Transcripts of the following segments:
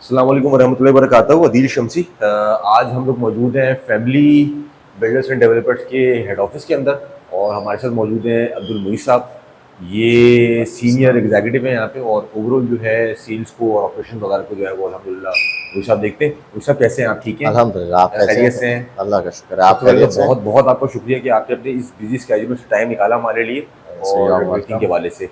अस्सलाम वालेकुम वरहमतुल्लाहि वबरकातुहू। अदील शम्सी। आज हम लोग मौजूद हैं फैमिली बिल्डर्स एंड डेवलपर्स के हेड ऑफिस के अंदर और हमारे साथ मौजूद हैं अब्दुल मुईस साहब। ये सीनियर एग्जीक्यूटिव हैं यहाँ पे और ओवरऑल जो है सेल्स को और ऑपरेशन वगैरह को जो है वो अल्हम्दुलिल्लाह मुईस साहब देखते हैं। मुईस साहब कैसे हैं आप? ठीक हैं? अल्हम्दुलिल्लाह। आप कैसे खैरियत हैं? से हैं? अल्लाह का शुक्र है। आप सबसे पहले तो खैरियत से हैं? बहुत बहुत आपका शुक्रिया कि आपने अपने इस बिजी स्केड्यूल में से टाइम निकाला हमारे लिए सो यू आर और मीटिंग के वेलकम। हवाले से।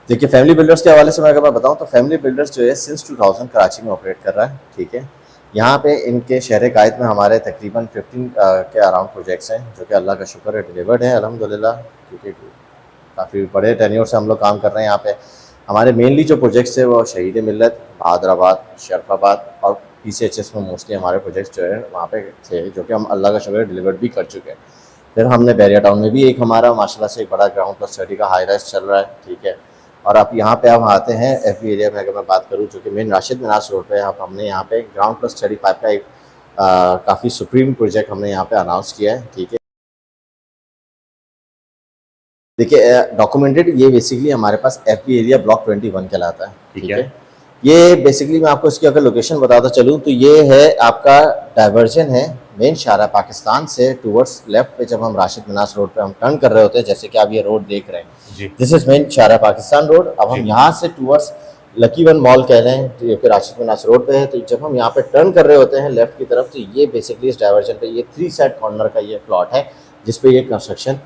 देखिए, फैमिली बिल्डर्स के हवाले से मैं अगर मैं बताऊं तो फैमिली बिल्डर्स जो है सिंस 2000 कराची में ऑपरेट कर रहा है। ठीक है, यहाँ पे इनके शहर कायद में हमारे तकरीबन 15 के अराउंड प्रोजेक्ट्स हैं जो कि अल्लाह का शुक्र है डिलीवर्ड है अल्हम्दुलिल्लाह। क्योंकि काफ़ी बड़े टेन्योर से हम लोग काम कर रहे हैं यहाँ पे। हमारे मेनली जो प्रोजेक्ट्स है वो शहीद मिल्लत, बहादराबाद, शरफाबाद और PCHS में मोस्टली हमारे प्रोजेक्ट्स जो है वहाँ पे थे, जो कि हम अल्लाह का शुक्र है डिलीवर्ड भी कर चुके हैं। फिर हमने बैरिया टाउन में भी एक हमारा माशाल्लाह से एक बड़ा ग्राउंड प्लस स्टडी का हाई राइज चल रहा है। ठीक है, और आप यहाँ पे हम आते हैं FB एरिया में अगर मैं बात करूँ जो कि मेन राशिद मिनास रोड पे आप हमने यहाँ पे ग्राउंड प्लस स्टडी 5 का एक काफ़ी सुप्रीम प्रोजेक्ट हमने यहाँ पे अनाउंस किया है। ठीक है, देखिए डॉक्यूमेंटेड ये बेसिकली हमारे पास FB एरिया ब्लॉक 21 कहलाता है। ठीक है, ये बेसिकली मैं आपको इसकी अगर लोकेशन बताता चलूँ तो ये है आपका डाइवर्जन है मेन शारा पाकिस्तान से टूवर्ड्स लेफ्ट पे। जब हम राशिद मिनास रोड पे हम टर्न कर रहे होते हैं, जैसे कि आप ये रोड देख रहे हैं, दिस इज मेन शारा पाकिस्तान रोड। अब हम यहाँ से टूवर्ड्स लकी वन मॉल कह रहे हैं जो कि राशिद मिनास रोड पे है। तो जब हम यहाँ पे टर्न कर रहे होते हैं लेफ्ट की तरफ, तो ये बेसिकली इस डाइवर्जन पे ये 3 साइड कॉर्नर का ये प्लॉट है जिसपे ये कंस्ट्रक्शन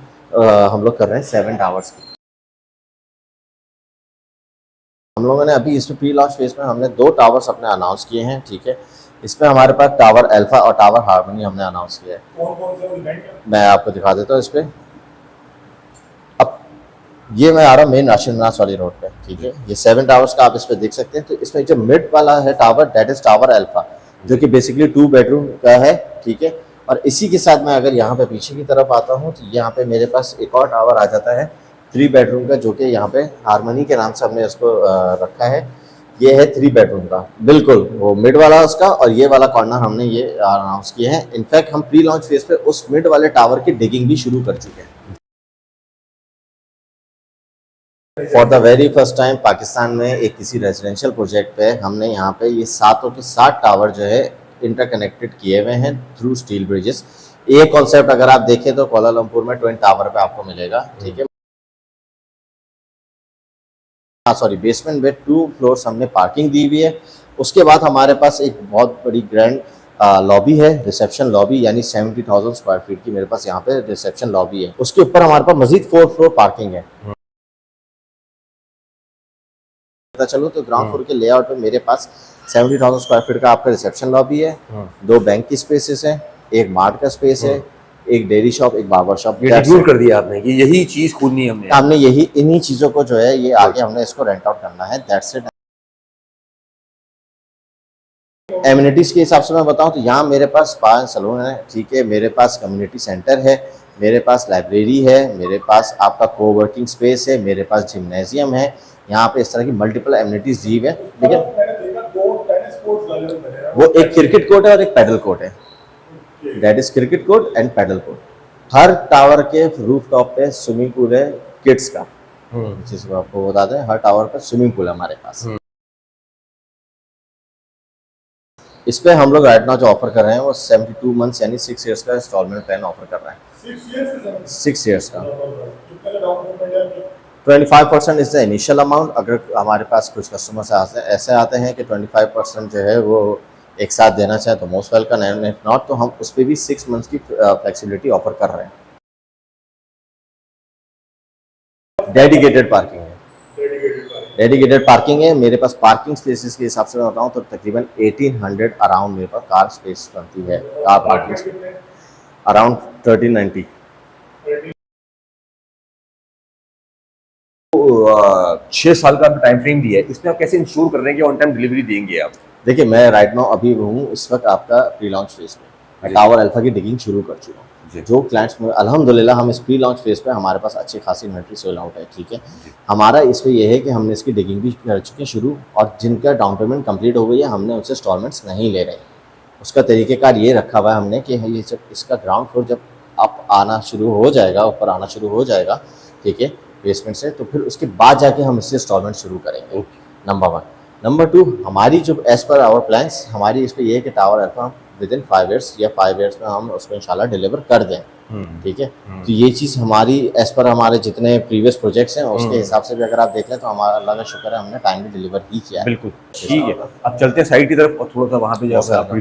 हम लोग कर रहे हैं 7 टावर्स की। हम लोगों ने अभी इसमें प्री लॉन्च फेज में हमने 2 टावर्स अपने अनाउंस किए हैं। ठीक है, इसमें हमारे पास टावर अल्फा और टावर हार्मनी हमने अनाउंस किया है। कौन-कौन से मैं आपको दिखा देता हूँ इस पे। अब ये मैं आ रहा हूँ मेन राशिद मिनास वाली रोड पे। ठीक है, ये 7 टावर्स का आप इस पे देख सकते हैं। तो इसमें जो मिड वाला है tower that is tower alpha जो कि बेसिकली 2 बेडरूम का है। ठीक है, और इसी के साथ मैं अगर यहाँ पे पीछे की तरफ आता हूँ तो यहाँ पे मेरे पास एक और टावर आ जाता है 3 बेडरूम का जो कि यहाँ पे हारमोनी के नाम से हमने इसको रखा है। ये है 3 बेडरूम का, बिल्कुल वो मिड वाला उसका, और ये वाला कॉर्नर हमने ये अनाउंस किया है। इनफैक्ट हम प्री लॉन्च फेज पे उस मिड वाले टावर की डिगिंग भी शुरू कर चुके हैं। For the very first time Pakistan में एक किसी रेजिडेंशियल प्रोजेक्ट पे हमने यहाँ पे ये 7 के 7 टावर जो है इंटरकनेक्टेड किए हुए हैं थ्रू स्टील ब्रिजेस। ये कॉन्सेप्ट अगर आप देखें तो कोलालमपुर में ट्विन टावर पे आपको मिलेगा। ठीक है, सॉरी बेसमेंट में 2 फ्लोर्स हमने पार्किंग दी हुई है। उसके बाद हमारे पास एक बहुत बड़ी ग्रैंड लॉबी है, रिसेप्शन लॉबी, यानी 70,000 स्क्वायर फीट की मेरे पास यहाँ पे रिसेप्शन लॉबी है। उसके ऊपर हमारे पास मजीद 4 फ्लोर पार्किंग है। पता चलो तो ग्राउंड फ्लोर के लेआउट में मेरे पास 70,000 स्क्वायर फीट का आपका रिसेप्शन लॉबी है, 2 बैंक की स्पेसेस हैं, एक मार्ट का स्पेस है, एक डेयरी शॉप, एक बार्बर शॉप। ये डिक्लूड कर दिया आपने कि यही चीज खोलनी है हमने यही इन्हीं चीजों को जो है ये आगे हमने इसको रेंट आउट करना है। That's it. एमिनिटीज के हिसाब से मैं बताऊं तो यहाँ मेरे पास स्पा एंड सैलून है। ठीक है, मेरे पास कम्युनिटी सेंटर है, मेरे पास लाइब्रेरी है, मेरे पास आपका कोवर्किंग स्पेस है, मेरे पास जिम्नेजियम है। यहाँ पे इस तरह की मल्टीपल एमिनिटीज दी है। लेकिन वो एक क्रिकेट कोर्ट है और एक पैडल कोर्ट है। That is cricket court and padel court. हर टावर के रूफ टॉप पे स्विमिंग पूल है किड्स का, जिसको आपको बता दें हर टावर पे स्विमिंग पूल है हमारे पास। इस पे हम लोग राइट नाउ जो ऑफर कर रहे हैं वो 72 मंथ्स यानी 6 इयर्स का इंस्टॉलमेंट प्लान ऑफर कर रहे हैं। 6 इयर्स का 25% इज द इनिशियल अमाउंट। अगर हमारे पास कुछ कस्टमर्स ऐसे आते हैं कि 25% जो है वो एक साथ देना चाहे तो most welcome, and if not तो हम उस पर भी 6 मंथ्स की फ्लेक्सिबिलिटी ऑफर कर रहे हैं। डेडिकेटेड पार्किंग है, डेडिकेटेड पार्किंग है। मेरे पास पार्किंग स्पेसेस के हिसाब से मैं बताऊं तो तकरीबन 1800 अराउंड मेरे पास कार स्पेस बनती है। Car parking around 1390। 6 साल का टाइम फ्रेम दिया है, इसमें आप कैसे इंश्योर कर रहे हैं कि ऑन टाइम डिलीवरी देंगे आप? देखिए, मैं राइट नाउ अभी हूँ इस वक्त आपका प्री लॉन्च फेज में, मैं टावर अल्फा की डिगिंग शुरू कर चुका हूँ। जो क्लाइंट्स में अल्हम्दुलिल्लाह हम इस प्री लॉन्च फेज पे हमारे पास अच्छी खासी इन्वेंट्री सेल आउट है। ठीक है, हमारा इस पे ये है कि हमने इसकी डिगिंग भी कर चुके हैं शुरू, और जिनका डाउन पेमेंट कंप्लीट हो गई है हमने उनसे इंस्टॉलमेंट्स नहीं ले रहे। उसका तरीकेकार ये रखा हुआ है हमने कि ये जब इसका ग्राउंड फ्लोर जब अप आना शुरू हो जाएगा, ऊपर आना शुरू हो जाएगा, ठीक है, बेसमेंट से, तो फिर उसके बाद जाके हम इससे इंस्टॉलमेंट शुरू करेंगे। नंबर 1। नंबर 2, हमारी जो एज़ पर आवर प्लान्स हमारी इस पे ये है कि टावर अल्फा हम विदिन 5 ईयर्स या 5 ईयर्स में हम उसको इंशाल्लाह डिलीवर कर दें, ठीक है। तो ये चीज़ हमारी एज़ पर हमारे जितने प्रीवियस प्रोजेक्ट्स हैं उसके हिसाब से भी अगर आप देख लें तो हमारा अल्लाह का शुक्र है हमने टाइमली डिलीवर ही किया है। बिल्कुल ठीक है। अब चलते हैं साइड की तरफ और थोड़ा सा वहाँ पे जाकर